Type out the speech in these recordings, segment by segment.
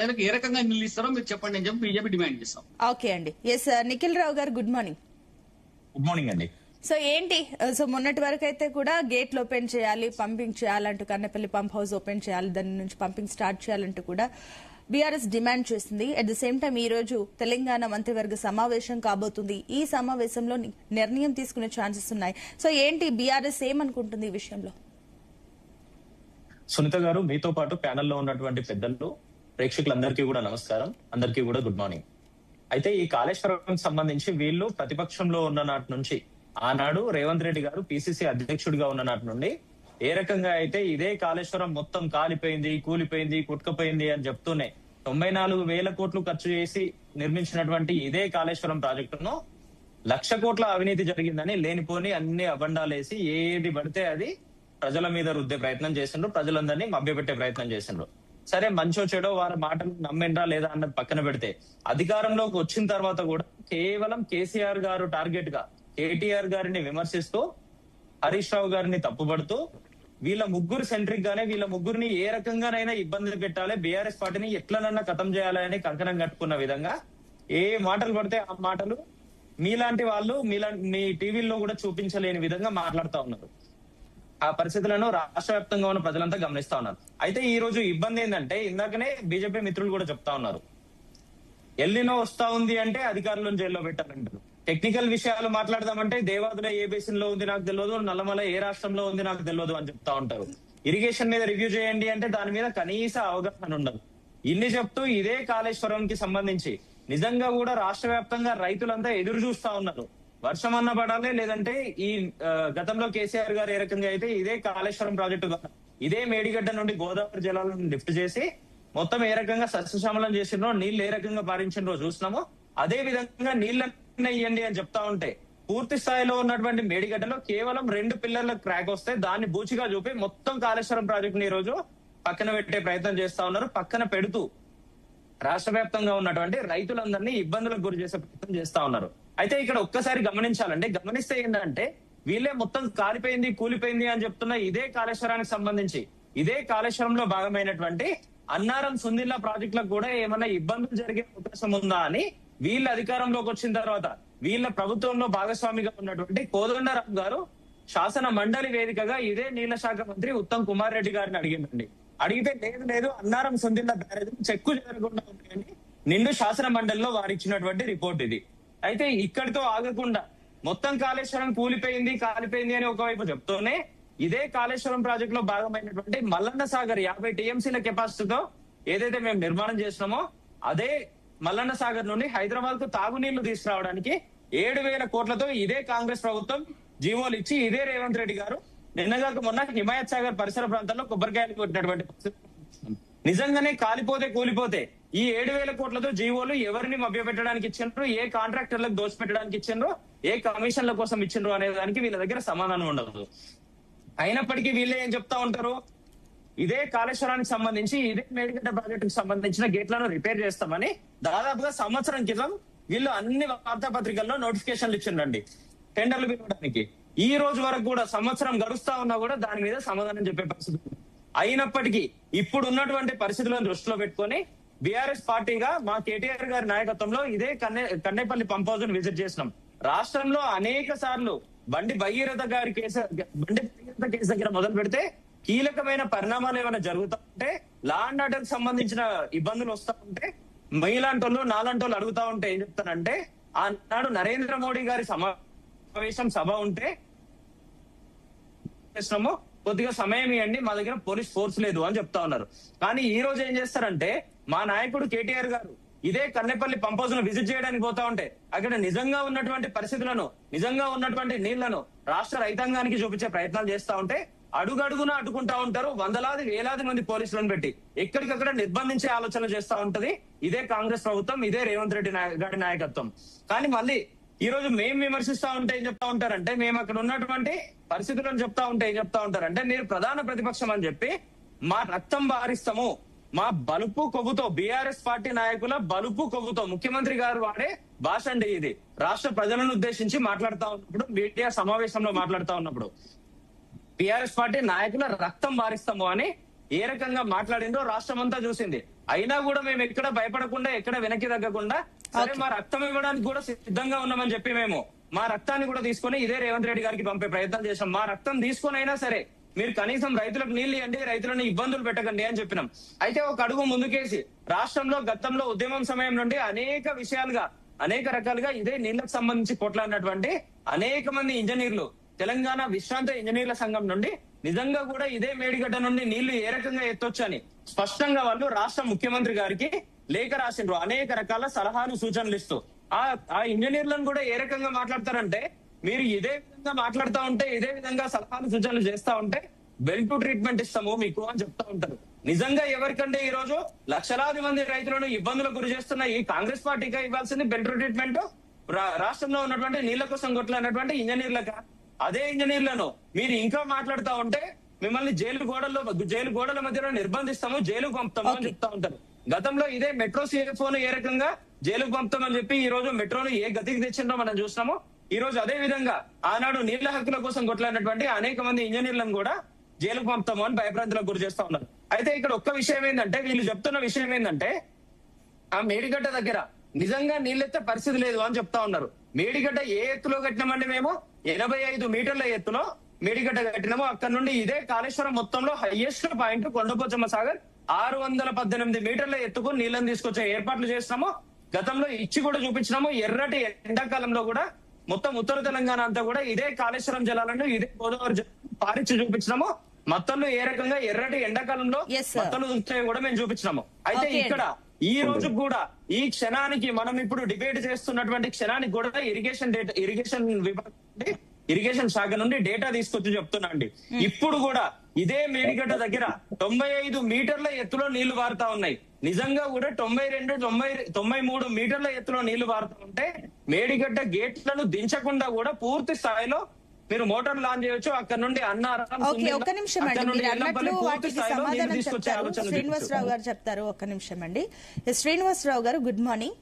ప్రజలకు ఏ రకంగా నిలుస్తారో మీరు చెప్పండి అని చెప్పి బీజేపీ డిమాండ్ చేస్తాం. ఓకే అండి. ఎస్ నిఖిల్ రావు గారు, గుడ్ మార్నింగ్. గుడ్ మార్నింగ్ అండి. సో ఏంటి, సో మొన్నటి వరకు అయితే కూడా గేట్లు ఓపెన్ చేయాలి, పంపింగ్ చేయాలంటూ కన్నెపల్లి పంప్ హౌస్ ఓపెన్ చేయాలి, దాని నుంచి పంపింగ్ స్టార్ట్ చేయాలంటూ కూడా బీఆర్ఎస్ డిమాండ్ చేసింది. అట్ ద సేమ్ టైం ఈ రోజు తెలంగాణ మంత్రివర్గ సమావేశం కాబోతుంది. ఈ సమావేశంలో నిర్ణయం తీసుకునే ఛాన్సెస్ ఉన్నాయి. సో ఏంటి బీఆర్ఎస్ ఏమనుకుంటుంది ఈ విషయంలో? సునీత గారు, మీతో పాటు ప్యానెల్లో ఉన్నటువంటి పెద్దలు, ప్రేక్షకులందరికీ కూడా నమస్కారం, అందరికీ కూడా గుడ్ మార్నింగ్. అయితే ఈ కాళేశ్వరం సంబంధించి వీళ్ళు ప్రతిపక్షంలో ఉన్న నాటి నుంచి, ఆనాడు రేవంత్ రెడ్డి గారు పిసిసి అధ్యక్షుడిగా ఉన్న నాటి నుండి ఏ రకంగా అయితే ఇదే కాళేశ్వరం మొత్తం కాలిపోయింది, కూలిపోయింది, కుట్టుకపోయింది అని చెప్తూనే 94,000 కోట్లు ఖర్చు చేసి నిర్మించినటువంటి ఇదే కాళేశ్వరం ప్రాజెక్టును 1,00,000 కోట్ల అవినీతి జరిగిందని లేనిపోని అన్ని అబండాలేసి ఏది పడితే అది ప్రజల మీద రుద్దే ప్రయత్నం చేసిండ్రు, ప్రజలందరినీ మభ్యపెట్టే ప్రయత్నం చేసిండ్రు. సరే, మంచో చెడో వారి మాటలు నమ్మిండ్రా లేదా అన్నది పక్కన పెడితే, అధికారంలోకి వచ్చిన తర్వాత కూడా కేవలం కేసీఆర్ గారు టార్గెట్ గా కేటీఆర్ గారిని విమర్శిస్తూ, హరీష్ రావు గారిని తప్పుపడుతూ, వీళ్ళ ముగ్గురు సెంట్రిక్ గానే వీళ్ళ ముగ్గురిని ఏ రకంగానైనా ఇబ్బంది పెట్టాలి, బీఆర్ఎస్ పార్టీని ఎట్లనన్నా ఖతం చేయాలని కంకణం కట్టుకున్న విధంగా ఏ మాటలు పడితే ఆ మాటలు మీలాంటి వాళ్ళు మీ టీవీల్లో కూడా చూపించలేని విధంగా మాట్లాడుతా ఉన్నారు. ఆ పరిస్థితులను రాష్ట్ర వ్యాప్తంగా ఉన్న ప్రజలంతా గమనిస్తా ఉన్నారు. అయితే ఈ రోజు ఇబ్బంది ఏంటంటే, ఇందాకనే బీజేపీ మిత్రులు కూడా చెప్తా ఉన్నారు, ఎల్లినో వస్తా ఉంది అంటే అధికారులను జైల్లో పెట్టారంటారు. టెక్నికల్ విషయాలు మాట్లాడదామంటే దేవాదుల ఏ బేసిన్ లో ఉంది నాకు తెలియదు, నల్లమల ఏ రాష్ట్రంలో ఉంది నాకు తెలియదు అని చెప్తా ఉంటారు. ఇరిగేషన్ మీద రివ్యూ చేయండి అంటే దాని మీద కనీస అవగాహన ఉండదు. ఇన్ని చెప్తూ ఇదే కాళేశ్వరంకి సంబంధించి నిజంగా కూడా రాష్ట్ర వ్యాప్తంగా రైతులంతా ఎదురు చూస్తా ఉన్నారు. వర్షం అన్న పడాలి, లేదంటే ఈ గతంలో కేసీఆర్ గారు ఏ రకంగా అయితే ఇదే కాళేశ్వరం ప్రాజెక్టు ద్వారా ఇదే మేడిగడ్డ నుండి గోదావరి జలాలను లిఫ్ట్ చేసి మొత్తం ఏ రకంగా సస్యశ్యామలం చేసిండ్రో, నీళ్లు ఏ రకంగా పారించిండ్రో చూసినామో, అదే విధంగా నీళ్ళని ఇవ్వండి అని చెప్తా ఉంటే పూర్తి స్థాయిలో ఉన్నటువంటి మేడిగడ్డలో కేవలం 2 పిల్లర్లకు క్రాక్ వస్తే దాన్ని బూచిగా చూపి మొత్తం కాళేశ్వరం ప్రాజెక్టుని ఈ రోజు పక్కన పెట్టే ప్రయత్నం చేస్తా ఉన్నారు. పక్కన పెడుతూ రాష్ట్ర వ్యాప్తంగా ఉన్నటువంటి రైతులందరినీ ఇబ్బందులకు గురి చేసే ప్రయత్నం చేస్తా ఉన్నారు. అయితే ఇక్కడ ఒక్కసారి గమనిస్తే ఏంటంటే, వీళ్ళే మొత్తం కాలిపోయింది, కూలిపోయింది అని చెప్తున్న ఇదే కాళేశ్వరానికి సంబంధించి ఇదే కాళేశ్వరంలో భాగమైనటువంటి అన్నారం సుందిల్లా ప్రాజెక్టులకు కూడా ఏమైనా ఇబ్బందులు జరిగే అవకాశం ఉందా అని వీళ్ళ అధికారంలోకి వచ్చిన తర్వాత వీళ్ళ ప్రభుత్వంలో భాగస్వామిగా ఉన్నటువంటి కోదండరాం గారు శాసన మండలి వేదికగా ఇదే నీళ్ల శాఖ మంత్రి ఉత్తమ్ కుమార్ రెడ్డి గారిని అడిగిందండి. అడిగితే లేదు అన్నారం సుందిల్లా బ్యారేజ్ చెక్కు జరగకుండా ఉన్నాయని నిండు శాసన మండలిలో వారు ఇచ్చినటువంటి రిపోర్ట్ ఇది. అయితే ఇక్కడితో ఆగకుండా మొత్తం కాళేశ్వరం కాలిపోయింది అని ఒకవైపు చెప్తూనే ఇదే కాళేశ్వరం ప్రాజెక్ట్ లో భాగమైనటువంటి మల్లన్న సాగర్ 50 టీఎంసీల కెపాసిటీతో ఏదైతే మేము నిర్మాణం చేసినామో అదే మల్లన్న సాగర్ నుండి హైదరాబాద్ కు తాగునీళ్లు తీసుకురావడానికి 7,000 కోట్లతో ఇదే కాంగ్రెస్ ప్రభుత్వం జీవోలు ఇచ్చి ఇదే రేవంత్ రెడ్డి గారు నిన్నగాక మొన్న హిమాయత్ సాగర్ పరిసర ప్రాంతాల్లో కొబ్బరికాయలు కొట్టినటువంటి నిజంగానే కూలిపోతే ఈ 7,000 కోట్లతో జీవోలు ఎవరిని మభ్యపెట్టడానికి ఇచ్చిండ్రు, ఏ కాంట్రాక్టర్లకు దోచిపెట్టడానికి ఇచ్చిండ్రు, ఏ కమిషన్ల కోసం ఇచ్చిండ్రు అనే దానికి వీళ్ళ దగ్గర సమాధానం ఉండదు. అయినప్పటికీ వీళ్ళే ఏం చెప్తా ఉంటారు, ఇదే కాళేశ్వరానికి సంబంధించి ఇదే మేడిగడ్డ ప్రాజెక్టుకు సంబంధించిన గేట్లను రిపేర్ చేస్తామని దాదాపుగా సంవత్సరం క్రితం వీళ్ళు అన్ని వార్తాపత్రికల్లో నోటిఫికేషన్లు ఇచ్చిండండి టెండర్లు పిలవడానికి. ఈ రోజు వరకు కూడా సంవత్సరం గడుస్తా ఉన్నా కూడా దాని మీద సమాధానం చెప్పే పరిస్థితి. అయినప్పటికీ ఇప్పుడు ఉన్నటువంటి పరిస్థితులను దృష్టిలో పెట్టుకొని బీఆర్ఎస్ పార్టీగా మా కేటీఆర్ గారి నాయకత్వంలో ఇదే కన్నేపల్లి పంప్ హౌస్ ను విజిట్ చేసినాం. రాష్ట్రంలో అనేక సార్లు బండి భగీరథ కేసు దగ్గర మొదలు పెడితే కీలకమైన పరిణామాలు ఏమైనా జరుగుతా ఉంటే, లా అండ్ ఆర్డర్ కి సంబంధించిన ఇబ్బందులు వస్తా ఉంటే మీలాంటోళ్ళు నాలాంటోళ్ళు అడుగుతా ఉంటే ఏం చెప్తానంటే, ఆనాడు నరేంద్ర మోడీ గారి సమావేశం సభ ఉంటే చేసినాము, కొద్దిగా సమయం ఇవ్వండి, మా దగ్గర పోలీస్ ఫోర్స్ లేదు అని చెప్తా ఉన్నారు. కానీ ఈ రోజు ఏం చేస్తారంటే, మా నాయకుడు కేటీఆర్ గారు ఇదే కన్నెపల్లి పంప్ హౌస్ ను విజిట్ చేయడానికి పోతా ఉంటే అక్కడ నిజంగా ఉన్నటువంటి పరిస్థితులను, నిజంగా ఉన్నటువంటి నీళ్లను రాష్ట్ర రైతాంగానికి చూపించే ప్రయత్నాలు చేస్తా ఉంటే అడుగడుగున అడ్డుకుంటా ఉంటారు. వందలాది వేలాది మంది పోలీసులను పెట్టి ఎక్కడికక్కడ నిర్బంధించే ఆలోచన చేస్తా ఉంటది ఇదే కాంగ్రెస్ ప్రభుత్వం, ఇదే రేవంత్ రెడ్డి గారి నాయకత్వం. కానీ మళ్ళీ ఈ రోజు మేము విమర్శిస్తా ఉంటే ఏం చెప్తా ఉంటారంటే, మేము అక్కడ ఉన్నటువంటి పరిస్థితులను చెప్తా ఉంటే ఏం చెప్తా ఉంటారంటే, మీరు ప్రధాన ప్రతిపక్షం అని చెప్పి మా రక్తం బారిస్తాము, మా బలుపు కొవ్వుతో, బీఆర్ఎస్ పార్టీ నాయకుల బలుపు కొవ్వుతో ముఖ్యమంత్రి గారు వాడే భాష అండి ఇది. రాష్ట్ర ప్రజలను ఉద్దేశించి మాట్లాడుతా ఉన్నప్పుడు, మీడియా సమావేశంలో మాట్లాడుతా ఉన్నప్పుడు బీఆర్ఎస్ పార్టీ నాయకుల రక్తం బారిస్తాము అని ఏ రకంగా మాట్లాడిందో రాష్ట్రం అంతా చూసింది. అయినా కూడా మేము ఎక్కడ భయపడకుండా ఎక్కడ వెనక్కి తగ్గకుండా సరే మా రక్తం ఇవ్వడానికి కూడా సిద్ధంగా ఉన్నామని చెప్పి మేము మా రక్తాన్ని కూడా తీసుకొని ఇదే రేవంత్ రెడ్డి గారికి పంపే ప్రయత్నం చేశాం. మా రక్తం తీసుకొని అయినా సరే మీరు కనీసం రైతులకు నీళ్లు ఇవ్వండి, రైతులను ఇబ్బందులు పెట్టకండి అని చెప్పినాం. అయితే ఒక అడుగు ముందుకేసి రాష్ట్రంలో గతంలో ఉద్యమం సమయం నుండి అనేక విషయాలుగా అనేక రకాలుగా ఇదే నీళ్లకు సంబంధించి కొట్లాడినటువంటి అనేక మంది ఇంజనీర్లు తెలంగాణ విశ్రాంత ఇంజనీర్ల సంఘం నుండి నిజంగా కూడా ఇదే మేడిగడ్డ నుండి నీళ్లు ఏ రకంగా ఎత్తొచ్చని స్పష్టంగా వాళ్ళు రాష్ట్ర ముఖ్యమంత్రి గారికి లేఖ రాసిండ్రు, అనేక రకాల సలహాలు సూచనలు ఇస్తూ. ఆ ఇంజనీర్లను కూడా ఏ రకంగా మాట్లాడతారంటే, మీరు ఇదే విధంగా మాట్లాడుతూ ఉంటే, ఇదే విధంగా సలహాలు సూచనలు చేస్తా ఉంటే బెల్ టు ట్రీట్మెంట్ ఇస్తాము మీకు అని చెప్తా ఉంటారు. నిజంగా ఎవరికంటే ఈ రోజు లక్షలాది మంది రైతులను ఇబ్బందులకు గురి చేస్తున్న ఈ కాంగ్రెస్ పార్టీగా ఇవ్వాల్సింది బెల్ టు ట్రీట్మెంట్ రాష్ట్రంలో ఉన్నటువంటి నీళ్ల కోసం కొట్లాడినటువంటి ఇంజనీర్లక. అదే ఇంజనీర్లను మీరు ఇంకా మాట్లాడుతూ ఉంటే మిమ్మల్ని జైలు గోడల మధ్యలో నిర్బంధిస్తాము, జైలుకు పంపుతాము అని చెప్తా ఉంటారు. గతంలో ఇదే మెట్రో CFOను ఏ రకంగా జైలుకు పంపుతామని చెప్పి ఈ రోజు మెట్రోను ఏ గతికి తెచ్చిందో మనం చూసినాము. ఈ రోజు అదే విధంగా ఆనాడు నీళ్ల హక్కుల కోసం కొట్లాడినటువంటి అనేక మంది ఇంజనీర్లను కూడా జైలుకు పంపుతాము అని భయభ్రాంతులకు గురి చేస్తా ఉన్నారు. అయితే ఇక్కడ ఒక్క విషయం ఏంటంటే, వీళ్ళు చెప్తున్న విషయం ఏంటంటే, ఆ మేడిగడ్డ దగ్గర నిజంగా నీళ్ళెత్తే పరిస్థితి లేదు అని చెప్తా ఉన్నారు. మేడిగడ్డ ఏ ఎత్తులో కట్టినామండి మేము? 85 మీటర్ల ఎత్తులో మేడిగడ్డ కట్టినాము. అక్కడ నుండి ఇదే కాళేశ్వరం మొత్తంలో హైయెస్ట్ పాయింట్ కొండపోచమ్మ సాగర్ 618 మీటర్ల ఎత్తుకు నీళ్ళని తీసుకొచ్చే ఏర్పాట్లు చేస్తున్నాము. గతంలో ఇచ్చి కూడా చూపించినాము. ఎర్రటి ఎండాకాలంలో కూడా మొత్తం ఉత్తర తెలంగాణ అంతా కూడా ఇదే కాళేశ్వరం జలాలను ఇదే గోదావరి జలాలను పారించి చూపించినాము. మత్తలు ఏ రకంగా ఎర్రటి ఎండాకాలంలో మత్తలు దొరుకుతాయో కూడా మేము చూపించినాము. అయితే ఇక్కడ ఈ రోజు కూడా ఈ క్షణానికి మనం ఇప్పుడు డిబేట్ చేస్తున్నటువంటి క్షణానికి కూడా ఇరిగేషన్ శాఖ నుండి డేటా తీసుకొచ్చి చెప్తున్నా అండి. ఇప్పుడు కూడా ఇదే మేడిగడ్డ దగ్గర 95 మీటర్ల ఎత్తులో నీళ్లు పారుతా ఉన్నాయి. నిజంగా కూడా 93 మీటర్ల ఎత్తులో నీళ్లు పారుతా ఉంటే మేడిగడ్డ గేట్లను దించకుండా కూడా పూర్తి స్థాయిలో మీరు మోటార్ లాంచ్ చేయొచ్చు. అక్కడ నుండి అన్నారం ఒక్క నిమిషం అండి, మీరు అన్నట్లు వాటికి సమాధానం చెప్తారు. శ్రీనివాసరావు గారు చెప్తారు. ఒక్క నిమిషం అండి. శ్రీనివాసరావు గారు, గుడ్ మార్నింగ్.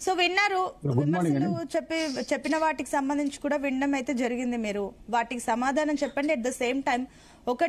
సో విన్నారు, విమర్శలు చెప్పిన వాటికి సంబంధించి కూడా వినడం అయితే జరిగింది. మీరు వాటికి సమాధానం చెప్పండి. అట్ ద సేమ్ టైం ఒకటి